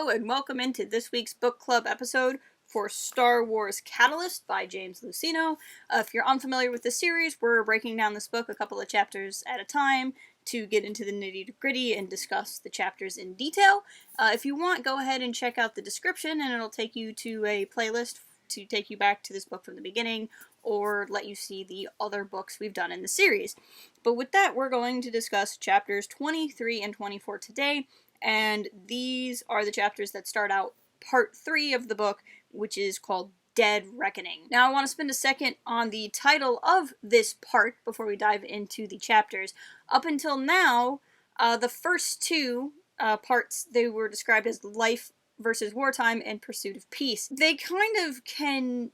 Hello and welcome into this week's book club episode for Star Wars Catalyst by James Luceno. If you're unfamiliar with the series, we're breaking down this book a couple of chapters at a time to get into the nitty-gritty and discuss the chapters in detail. If you want, go ahead and check out the description and it'll take you to a playlist to take you back to this book from the beginning or let you see the other books we've done in the series. But with that, we're going to discuss chapters 23 and 24 today. And these are the chapters that start out part 3 of the book, which is called Dead Reckoning. Now I want to spend a second on the title of this part before we dive into the chapters. Up until now, the first two parts, they were described as Life versus Wartime and Pursuit of Peace. They kind of can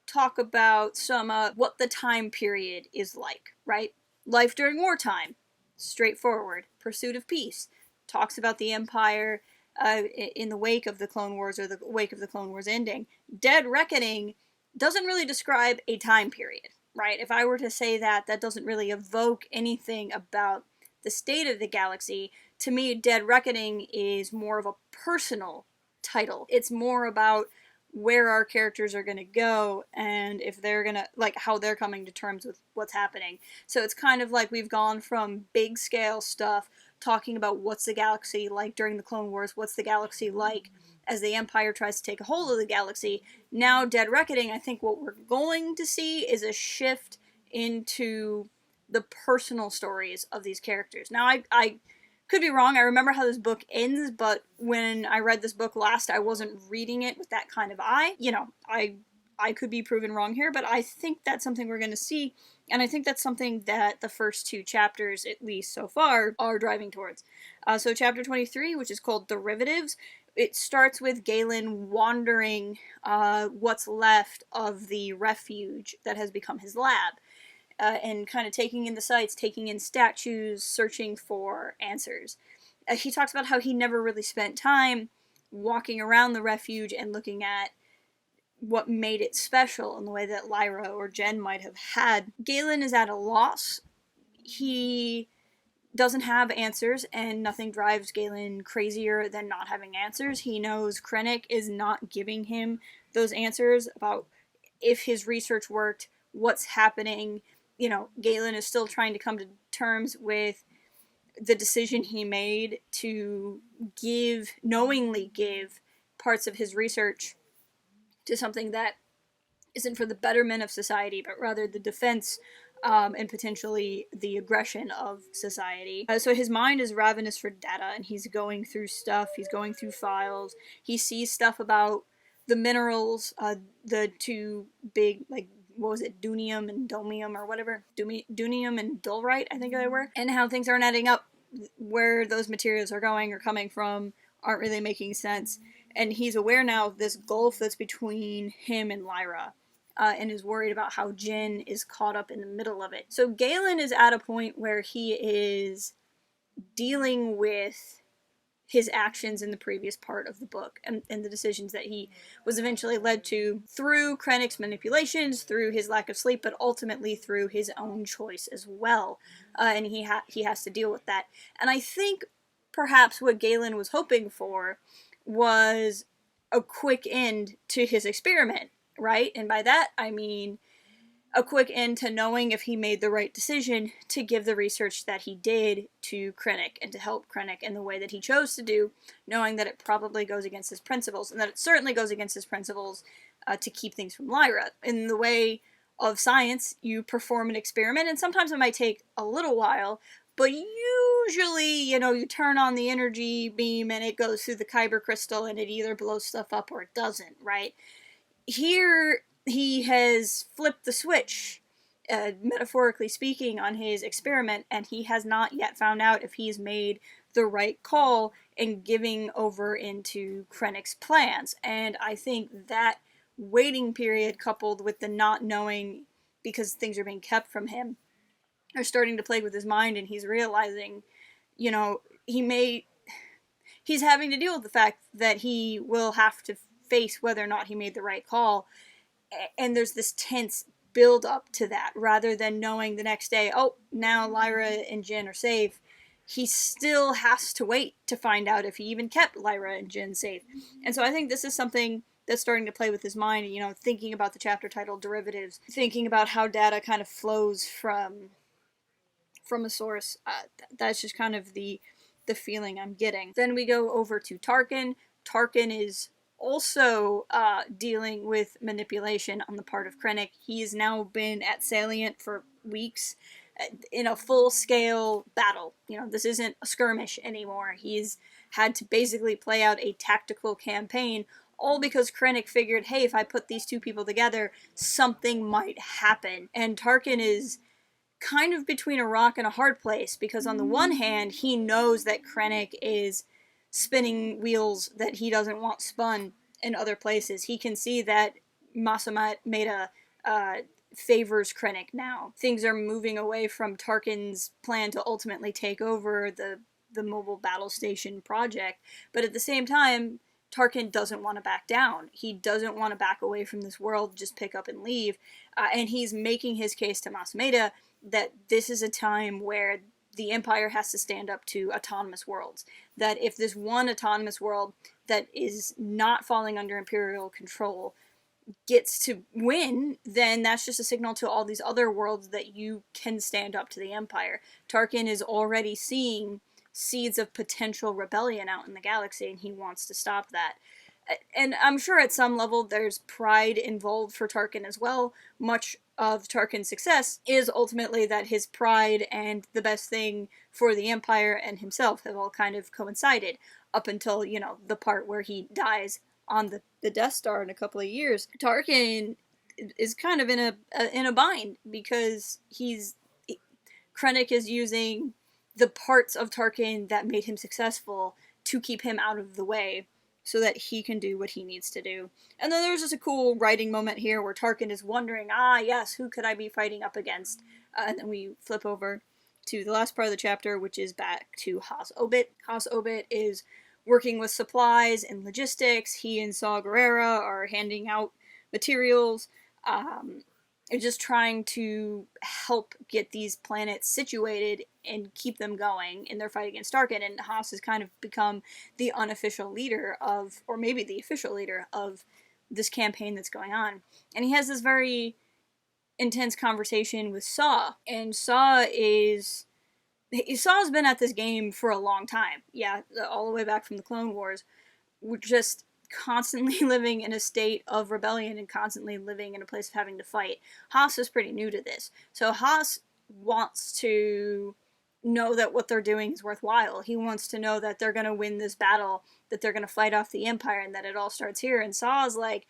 talk about some what the time period is like, right? Life during wartime, straightforward. Pursuit of Peace talks about the Empire in the wake of the Clone Wars or the wake of the Clone Wars ending. Dead Reckoning doesn't really describe a time period, right? If I were to say that, that doesn't really evoke anything about the state of the galaxy. To me, Dead Reckoning is more of a personal title. It's more about where our characters are going to go and if they're going to, like, how they're coming to terms with what's happening. So it's kind of like we've gone from big scale stuff talking about what's the galaxy like during the Clone Wars, what's the galaxy like as the Empire tries to take a hold of the galaxy. Now Dead Reckoning, I think what we're going to see is a shift into the personal stories of these characters. Now I could be wrong. I remember how this book ends, but when I read this book last, I wasn't reading it with that kind of eye. You know, I could be proven wrong here, but I think that's something we're going to see, and I think that's something that the first two chapters, at least so far, are driving towards. So chapter 23, which is called Derivatives, it starts with Galen wandering what's left of the refuge that has become his lab. And kind of taking in the sights, taking in statues, searching for answers. He talks about how he never really spent time walking around the refuge and looking at what made it special in the way that Lyra or Jen might have had. Galen is at a loss. He doesn't have answers, and nothing drives Galen crazier than not having answers. He knows Krennic is not giving him those answers about if his research worked, what's happening. You know, Galen is still trying to come to terms with the decision he made to knowingly give parts of his research to something that isn't for the betterment of society, but rather the defense and potentially the aggression of society. So his mind is ravenous for data, and he's going through stuff, he's going through files, he sees stuff about the minerals, the two big, like, what was it, Dunium and Domium or whatever? Dunium and Dulrite, I think they were. And how things aren't adding up. Where those materials are going or coming from aren't really making sense. And he's aware now of this gulf that's between him and Lyra. And is worried about how Jin is caught up in the middle of it. So Galen is at a point where he is dealing with his actions in the previous part of the book and the decisions that he was eventually led to through Krennic's manipulations, through his lack of sleep, but ultimately through his own choice as well. And he has to deal with that. And I think perhaps what Galen was hoping for was a quick end to his experiment, right? And by that, I mean a quick end to knowing if he made the right decision to give the research that he did to Krennic and to help Krennic in the way that he chose to do, knowing that it probably goes against his principles, and that it certainly goes against his principles to keep things from Lyra. In the way of science, you perform an experiment, and sometimes it might take a little while, but usually, you know, you turn on the energy beam and it goes through the kyber crystal and it either blows stuff up or it doesn't, right? Here, he has flipped the switch, metaphorically speaking, on his experiment, and he has not yet found out if he's made the right call in giving over into Krennic's plans. And I think that waiting period, coupled with the not knowing because things are being kept from him, are starting to play with his mind, and he's realizing, you know, he's having to deal with the fact that he will have to face whether or not he made the right call. And there's this tense build up to that, rather than knowing the next day, oh, now Lyra and Jin are safe. he still has to wait to find out if he even kept Lyra and Jin safe. And so I think this is something that's starting to play with his mind, you know, thinking about the chapter titled Derivatives, thinking about how data kind of flows from a source. That's just kind of the feeling I'm getting. Then we go over to Tarkin. Tarkin is also dealing with manipulation on the part of Krennic. He's now been at Salient for weeks in a full-scale battle. You know, this isn't a skirmish anymore. He's had to basically play out a tactical campaign, all because Krennic figured, hey, if I put these two people together, something might happen. And Tarkin is kind of between a rock and a hard place, because on the one hand, he knows that Krennic is spinning wheels that he doesn't want spun in other places. He can see that Masameda favors Krennic now. Things are moving away from Tarkin's plan to ultimately take over the mobile battle station project, but at the same time, Tarkin doesn't want to back down. He doesn't want to back away from this world, just pick up and leave, and he's making his case to Masameda that this is a time where the Empire has to stand up to autonomous worlds. That if this one autonomous world that is not falling under Imperial control gets to win, then that's just a signal to all these other worlds that you can stand up to the Empire. Tarkin is already seeing seeds of potential rebellion out in the galaxy, and he wants to stop that. And I'm sure at some level there's pride involved for Tarkin as well. Much of Tarkin's success is ultimately that his pride and the best thing for the Empire and himself have all kind of coincided, up until, you know, the part where he dies on the Death Star in a couple of years. Tarkin is kind of in a bind, because Krennic is using the parts of Tarkin that made him successful to keep him out of the way, so that he can do what he needs to do. And then there's just a cool writing moment here where Tarkin is wondering, yes, who could I be fighting up against? And then we flip over to the last part of the chapter, which is back to Has Obit. Has Obit is working with supplies and logistics. He and Saw Gerrera are handing out materials, and just trying to help get these planets situated and keep them going in their fight against Tarkin. And Haas has kind of become the unofficial leader of, or maybe the official leader of, this campaign that's going on. And he has this very intense conversation with Saw. And Saw's been at this game for a long time. Yeah, all the way back from the Clone Wars. We're just constantly living in a state of rebellion and constantly living in a place of having to fight. Haas is pretty new to this. So Haas wants to know that what they're doing is worthwhile. He wants to know that they're going to win this battle, that they're going to fight off the Empire, and that it all starts here. And Saw's like,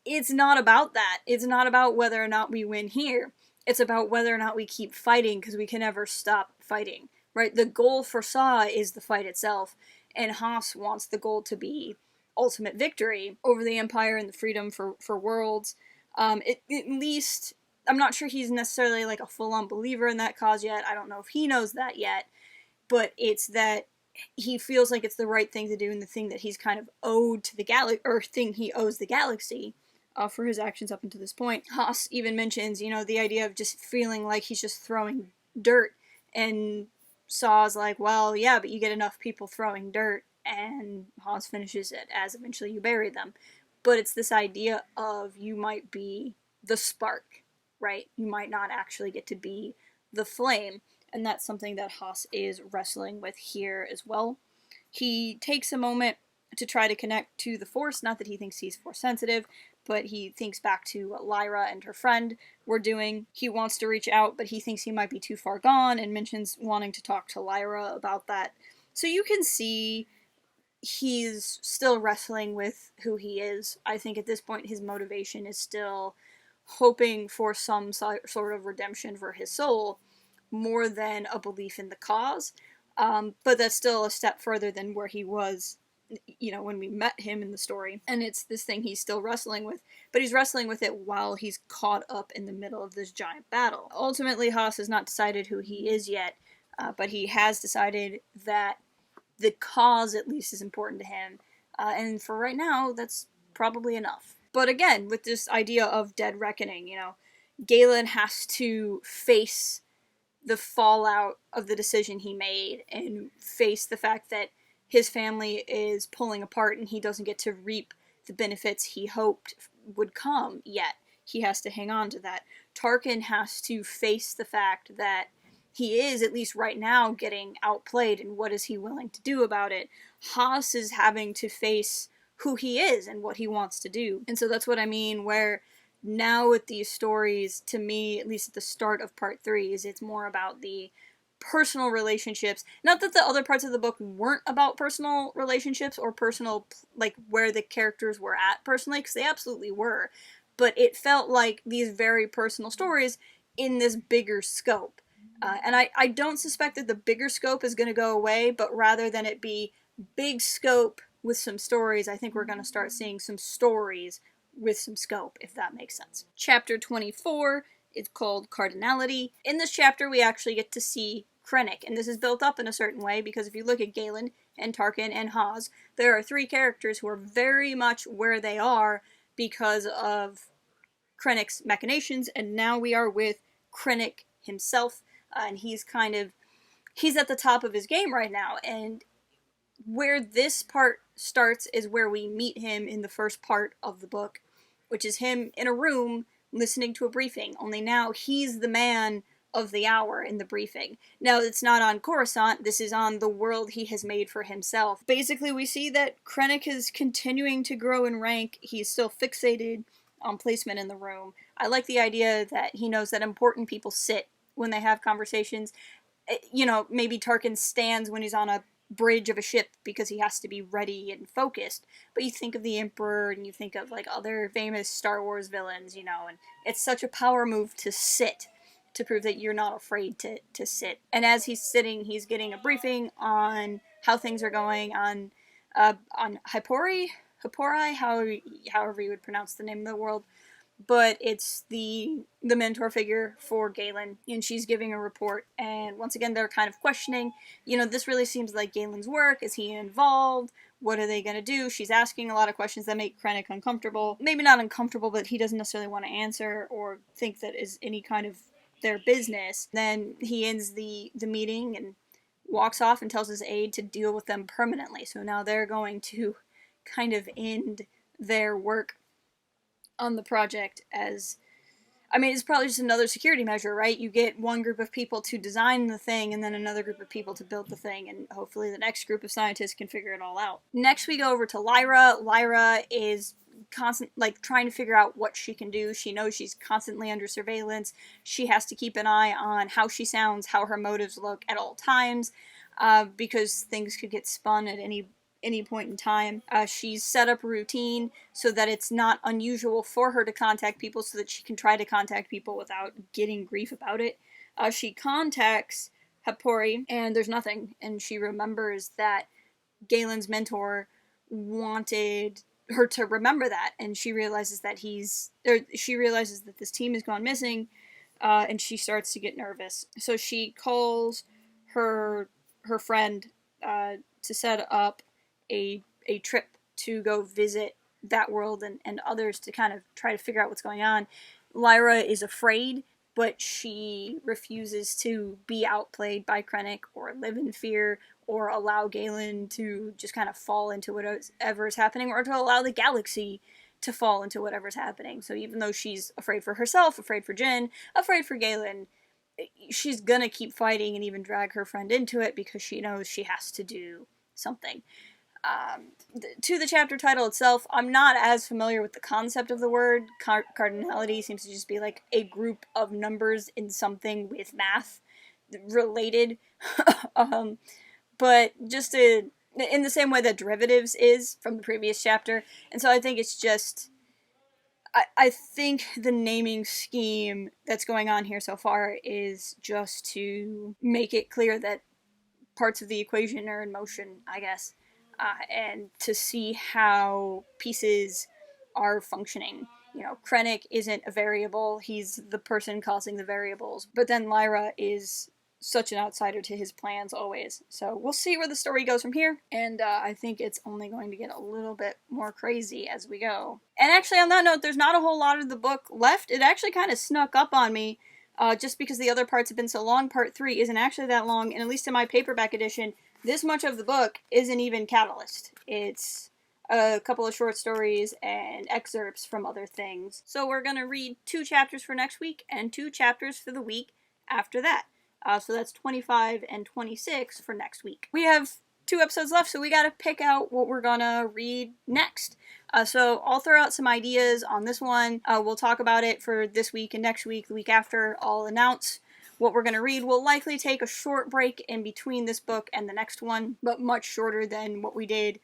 it's not about that. It's not about whether or not we win here. It's about whether or not we keep fighting, because we can never stop fighting, right? The goal for Saw is the fight itself, and Haas wants the goal to be ultimate victory over the Empire and the freedom for worlds. At least, I'm not sure he's necessarily like a full-on believer in that cause yet. I don't know if he knows that yet, but it's that he feels like it's the right thing to do, and the thing that he's kind of owed to the galaxy, or thing he owes the galaxy for his actions up until this point. Haas even mentions, you know, the idea of just feeling like he's just throwing dirt, and Saw's like, well, yeah, but you get enough people throwing dirt, and Haas finishes it as eventually you bury them. But it's this idea of you might be the spark, right? You might not actually get to be the flame, and that's something that Haas is wrestling with here as well. He takes a moment to try to connect to the Force, not that he thinks he's Force sensitive, but he thinks back to what Lyra and her friend were doing. He wants to reach out, but he thinks he might be too far gone, and mentions wanting to talk to Lyra about that. So you can see he's still wrestling with who he is. I think at this point his motivation is still hoping for some sort of redemption for his soul, more than a belief in the cause. But that's still a step further than where he was, you know, when we met him in the story. And it's this thing he's still wrestling with, but he's wrestling with it while he's caught up in the middle of this giant battle. Ultimately, Haas has not decided who he is yet, but he has decided that the cause, at least, is important to him. And for right now, that's probably enough. But again, with this idea of dead reckoning, you know, Galen has to face the fallout of the decision he made and face the fact that his family is pulling apart and he doesn't get to reap the benefits he hoped would come yet. He has to hang on to that. Tarkin has to face the fact that he is, at least right now, getting outplayed, and what is he willing to do about it? Haas is having to face who he is and what he wants to do. And so that's what I mean, where now with these stories, to me, at least at the start of part 3, is it's more about the personal relationships. Not that the other parts of the book weren't about personal relationships or personal, like, where the characters were at personally, because they absolutely were. But it felt like these very personal stories in this bigger scope. And I don't suspect that the bigger scope is going to go away, but rather than it be big scope with some stories, I think we're going to start seeing some stories with some scope, if that makes sense. Chapter 24 is called Cardinality. In this chapter, we actually get to see Krennic, and this is built up in a certain way, because if you look at Galen and Tarkin and Haas, there are 3 characters who are very much where they are because of Krennic's machinations, and now we are with Krennic himself, and he's at the top of his game right now, and where this part starts is where we meet him in the first part of the book, which is him in a room listening to a briefing, only now he's the man of the hour in the briefing. Now, it's not on Coruscant, this is on the world he has made for himself. Basically, we see that Krennic is continuing to grow in rank, he's still fixated on placement in the room. I like the idea that he knows that important people sit when they have conversations. You know, maybe Tarkin stands when he's on a bridge of a ship because he has to be ready and focused. But you think of the Emperor and you think of like other famous Star Wars villains, you know, and it's such a power move to sit, to prove that you're not afraid to sit. And as he's sitting, he's getting a briefing on how things are going on Hypori, however you would pronounce the name of the world. But it's the mentor figure for Galen, and she's giving a report, and once again they're kind of questioning, you know, this really seems like Galen's work, is he involved, what are they going to do? She's asking a lot of questions that make Krennic uncomfortable, maybe not uncomfortable, but he doesn't necessarily want to answer or think that is any kind of their business. Then he ends the meeting and walks off and tells his aide to deal with them permanently, so now they're going to kind of end their work on the project as, I mean, it's probably just another security measure, right? You get one group of people to design the thing and then another group of people to build the thing, and hopefully the next group of scientists can figure it all out. Next we go over to Lyra. Lyra is trying to figure out what she can do. She knows she's constantly under surveillance. She has to keep an eye on how she sounds, how her motives look at all times, because things could get spun at any point in time. She's set up a routine so that it's not unusual for her to contact people, so that she can try to contact people without getting grief about it. She contacts Hypori, and there's nothing, and she remembers that Galen's mentor wanted her to remember that, and she realizes that this team has gone missing, and she starts to get nervous. So she calls her friend to set up a trip to go visit that world and others to kind of try to figure out what's going on. Lyra is afraid, but she refuses to be outplayed by Krennic or live in fear or allow Galen to just kind of fall into whatever is happening, or to allow the galaxy to fall into whatever's happening. So even though she's afraid for herself, afraid for Jen, afraid for Galen, she's gonna keep fighting and even drag her friend into it because she knows she has to do something. To the chapter title itself, I'm not as familiar with the concept of the word. Cardinality seems to just be like a group of numbers in something with math related. But just in the same way that derivatives is from the previous chapter. And so I think it's just, I think the naming scheme that's going on here so far is just to make it clear that parts of the equation are in motion, I guess. And to see how pieces are functioning. You know, Krennic isn't a variable, he's the person causing the variables, but then Lyra is such an outsider to his plans always. So we'll see where the story goes from here, and I think it's only going to get a little bit more crazy as we go. And actually, on that note, there's not a whole lot of the book left. It actually kind of snuck up on me just because the other parts have been so long. Part 3 isn't actually that long, and at least in my paperback edition, this much of the book isn't even Catalyst. It's a couple of short stories and excerpts from other things. So we're going to read 2 chapters for next week and 2 chapters for the week after that. So that's 25 and 26 for next week. We have 2 episodes left, so we gotta pick out what we're gonna read next. So I'll throw out some ideas on this one. We'll talk about it for this week and next week. The week after, I'll announce what we're gonna read. We'll likely take a short break in between this book and the next one, but much shorter than what we did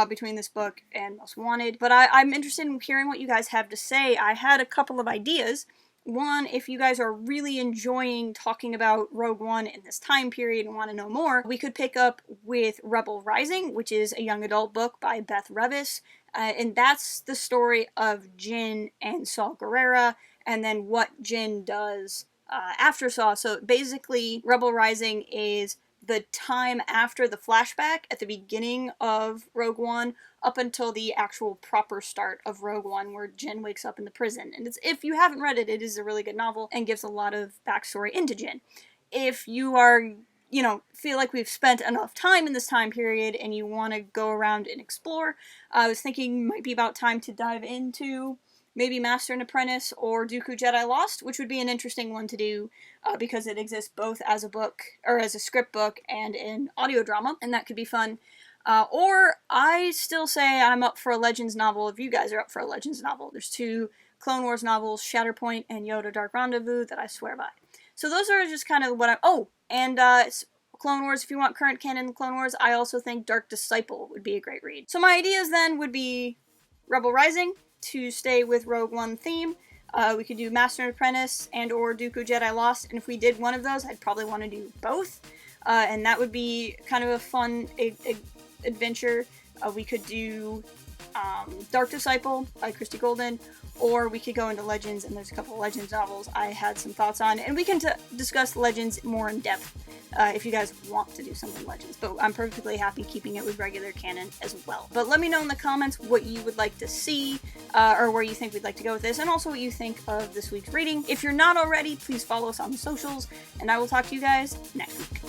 between this book and Most Wanted. But I'm interested in hearing what you guys have to say. I had a couple of ideas. One, if you guys are really enjoying talking about Rogue One in this time period and want to know more, we could pick up with Rebel Rising, which is a young adult book by Beth Revis, and that's the story of Jyn and Saw Gerrera, and then what Jyn does after Saw. So basically, Rebel Rising is the time after the flashback at the beginning of Rogue One up until the actual proper start of Rogue One, where Jyn wakes up in the prison. And if you haven't read it, it is a really good novel and gives a lot of backstory into Jyn. If you are, feel like we've spent enough time in this time period and you want to go around and explore, I was thinking it might be about time to dive into maybe Master and Apprentice or Dooku Jedi Lost, which would be an interesting one to do because it exists both as a book, or as a script book, and in audio drama, and that could be fun. Or I still say I'm up for a Legends novel if you guys are up for a Legends novel. There's 2 Clone Wars novels, Shatterpoint and Yoda Dark Rendezvous, that I swear by. So those are just kind of what Clone Wars, if you want current canon Clone Wars, I also think Dark Disciple would be a great read. So my ideas then would be Rebel Rising, to stay with Rogue One theme. We could do Master and Apprentice and or Dooku Jedi Lost, and if we did one of those, I'd probably want to do both, and that would be kind of a fun adventure. We could do Dark Disciple by Christy Golden, or we could go into Legends, and there's a couple of Legends novels I had some thoughts on, and we can discuss Legends more in depth if you guys want to do something Legends, but I'm perfectly happy keeping it with regular canon as well. But let me know in the comments what you would like to see, or where you think we'd like to go with this, and also what you think of this week's reading. If you're not already, please follow us on the socials, and I will talk to you guys next week.